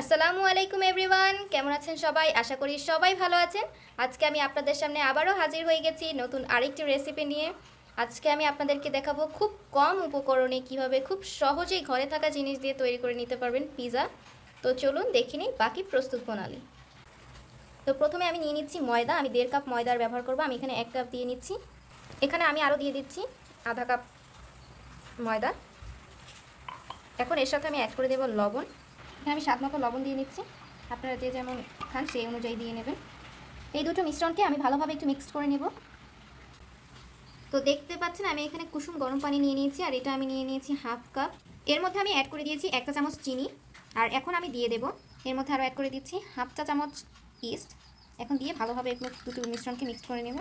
আসসালামু আলাইকুম এভরিওয়ান, কেমন আছেন সবাই? আশা করি সবাই ভালো আছেন। আজকে আমি আপনাদের সামনে আবারও হাজির হয়ে গেছি নতুন আরেকটি রেসিপি নিয়ে। আজকে আমি আপনাদেরকে দেখাবো খুব কম উপকরণে কিভাবে খুব সহজেই ঘরে থাকা জিনিস দিয়ে তৈরি করে নিতে পারবেন পিৎজা। তো চলুন দেখে নিই বাকি প্রস্তুত প্রণালী। তো প্রথমে আমি নিয়ে নিচ্ছি ময়দা। আমি 1.5 কাপ ময়দার ব্যবহার করব। আমি এখানে 1 কাপ দিয়ে নিচ্ছি। এখানে আমি আরও দিয়ে দিচ্ছি আধা কাপ ময়দা। এখন এর সাথে আমি অ্যাড করে দেব লবণ। এখানে আমি স্বাদ মতো লবণ দিয়ে নিচ্ছি। আপনারা যে যেমন খান সেই অনুযায়ী দিয়ে নেবেন। এই দুটো মিশ্রণকে আমি ভালোভাবে একটু মিক্সড করে নেব। তো দেখতে পাচ্ছেন আমি এখানে কুসুম গরম পানি নিয়ে নিয়েছি, আর এটা আমি নিয়ে নিয়েছি হাফ কাপ। এর মধ্যে আমি অ্যাড করে দিয়েছি 1 চা চামচ চিনি। আর এখন আমি দিয়ে দেব এর মধ্যে আরও অ্যাড করে দিচ্ছি হাফ চা চামচ ইস্ট। এখন দিয়ে ভালোভাবে একটু দুটো মিশ্রণকে মিক্সড করে নেব।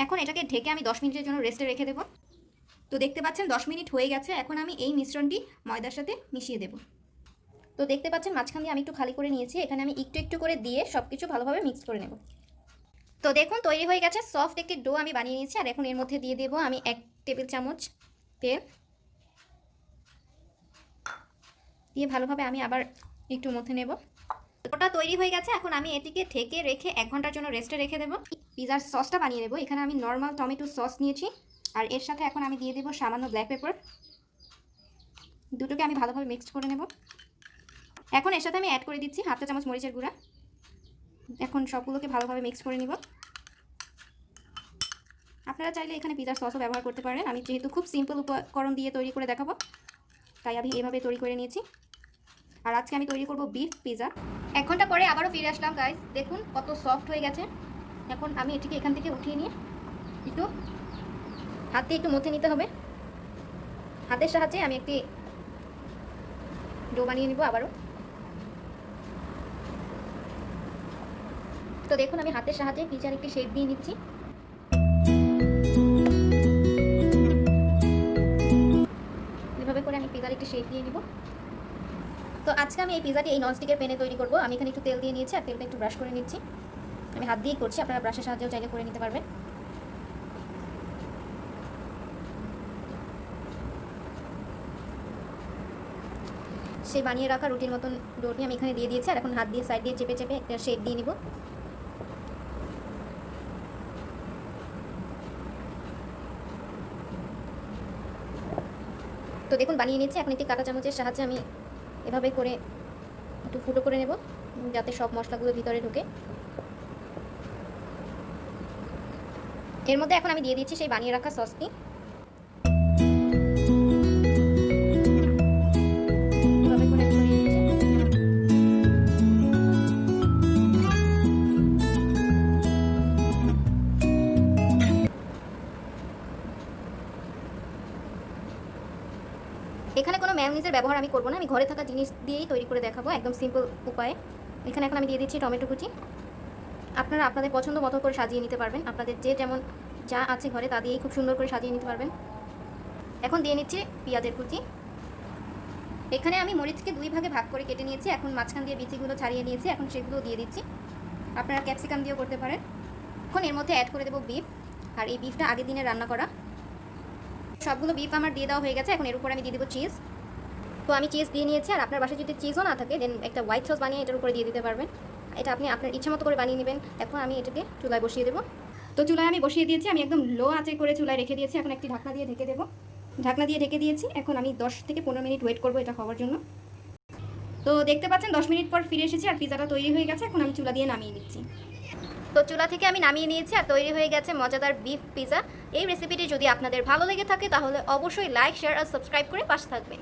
এখন এটাকে ঢেকে আমি 10 মিনিটের জন্য রেস্টে রেখে দেবো। তো দেখতে পাচ্ছেন 10 মিনিট হয়ে গেছে। এখন আমি এই মিশ্রণটি ময়দার সাথে মিশিয়ে দেব। তো দেখতে পাচ্ছেন মাঝখান দিয়ে আমি একটু খালি করে নিয়েছি। এখানে আমি একটু একটু করে দিয়ে সব কিছু ভালোভাবে মিক্স করে নেব। তো দেখুন তৈরি হয়ে গেছে সফট একটি ডো আমি বানিয়ে নিয়েছি। আর এখন এর মধ্যে দিয়ে দেব আমি 1 টেবিল চামচ তেল। দিয়ে ভালোভাবে আমি আবার একটু মথে নেব। ওটা তৈরি হয়ে গেছে। এখন আমি এটিকে ঢেকে রেখে 1 ঘন্টার জন্য রেস্টে রেখে দেবো। পিৎজার সসটা বানিয়ে নেব। এখানে আমি নর্মাল টমেটো সস নিয়েছি, আর এর সাথে এখন আমি দিয়ে দেবো সামান্য ব্ল্যাক পেপার। দুটোকে আমি ভালোভাবে মিক্সড করে নেব। এখন এর সাথে আমি অ্যাড করে দিচ্ছি হাফ চা চামচ মরিচের গুঁড়া। এখন সবগুলোকে ভালোভাবে মিক্স করে নিব। আপনারা চাইলে এখানে পিৎজার সসও ব্যবহার করতে পারেন। আমি যেহেতু খুব সিম্পল উপকরণ দিয়ে তৈরি করে দেখাবো, তাই আমি এভাবে তৈরি করে নিয়েছি। আর আজকে আমি তৈরি করব বিফ পিৎজা। 1 ঘন্টা পরে আবারও ফিরে আসলাম গাইস। দেখুন কত সফট হয়ে গেছে। এখন আমি এটিকে এখান থেকে উঠিয়ে নিয়ে একটু হাত দিয়ে একটু মথে নিতে হবে। হাতের সাহায্যে আমি একটি ডো বানিয়ে নিব আবারও। তো দেখুন আমি হাতের সাহায্যে পিৎজার একটি শেপ দিয়ে নিচ্ছি। এভাবে করে আমি পিৎজার একটি শেপ দিয়ে নিব। তো আজকে আমি এই পিৎজাটি এই ননস্টিকের প্যানে তৈরি করব। আমি এখানে একটু তেল দিয়ে নিয়েছি, আর তেলটা একটু ব্রাশ করে নিচ্ছি। আমি হাত দিয়েই করছি, আপনারা ব্রাশের সাহায্যেও চাইলে করে নিতে পারবেন। সেই বানিয়ে রাখা রুটির মতন ডোটি আমি এখানে দিয়ে দিয়েছি। আর এখন হাত দিয়ে সাইড দিয়ে চেপে চেপে একটা শেপ দিয়ে নিব। তো দেখুন বানিয়ে নিচ্ছি। এখন একটি কাঁটা চামচের সাহায্যে আমি এভাবে করে একটু ফুটো করে নেব, যাতে সব মশলাগুলো ভিতরে ঢুকে। এর মধ্যে এখন আমি দিয়ে দিচ্ছি সেই বানিয়ে রাখা সসটি। এভাবে করে ছড়িয়ে দিচ্ছি। এখানে কোনো ম্যায়োনিজের ব্যবহার আমি করব না। আমি ঘরে থাকা জিনিস দিয়েই তৈরি করে দেখাবো একদম সিম্পল উপায়ে। এখানে এখন আমি দিয়ে দিচ্ছি টমেটো কুচি। আপনারা আপনাদের পছন্দ মতো করে সাজিয়ে নিতে পারবেন। আপনাদের যে যেমন যা আছে ঘরে তা দিয়েই খুব সুন্দর করে সাজিয়ে নিতে পারবেন। এখন দিয়ে নিচ্ছি পেঁয়াজের কুচি। এখানে আমি মরিচকে 2 ভাগে ভাগ করে কেটে নিয়েছি। এখন মাঝখান দিয়ে বিচিগুলো ছাড়িয়ে নিয়েছি। এখন সেগুলো দিয়ে দিচ্ছি। আপনারা ক্যাপসিকাম দিয়েও করতে পারেন। এখন এর মধ্যে অ্যাড করে দেবো বিফ। আর এই বিফটা আগের দিনে রান্না করা। সবগুলো বিফ আমার দিয়ে দেওয়া হয়ে গেছে। এখন এর উপর আমি দিয়ে দেবো চিজ। তো আমি চিজ দিয়ে নিয়েছি। আর আপনার বাসায় যদি চিজও না থাকে দেন একটা হোয়াইট সস বানিয়ে এটার উপরে দিয়ে দিতে পারবেন। এটা আপনি আপনার ইচ্ছা মতো করে বানিয়ে নেবেন। এখন আমি এটাকে চুলায় বসিয়ে দেবো। তো চুলায় আমি বসিয়ে দিয়েছি। আমি একদম লো আঁচে করে চুলায় রেখে দিয়েছি। এখন একটি ঢাকনা দিয়ে ঢেকে দেবো। ঢাকনা দিয়ে ঢেকে দিয়েছি। এখন আমি 10 থেকে 15 মিনিট ওয়েট করবো এটা হওয়ার জন্য। তো দেখতে পাচ্ছেন 10 মিনিট পর ফিরে এসেছি, আর পিৎজাটা তৈরি হয়ে গেছে। এখন আমি চুলা দিয়ে নামিয়ে নিচ্ছি। তো চুলা থেকে আমি নামিয়ে নিয়েছি, আর তৈরি হয়ে গেছে মজাদার বিফ পিৎজা। এই রেসিপিটি যদি আপনাদের ভালো লেগে থাকে তাহলে অবশ্যই লাইক, শেয়ার আর সাবস্ক্রাইব করে পাশে থাকবেন।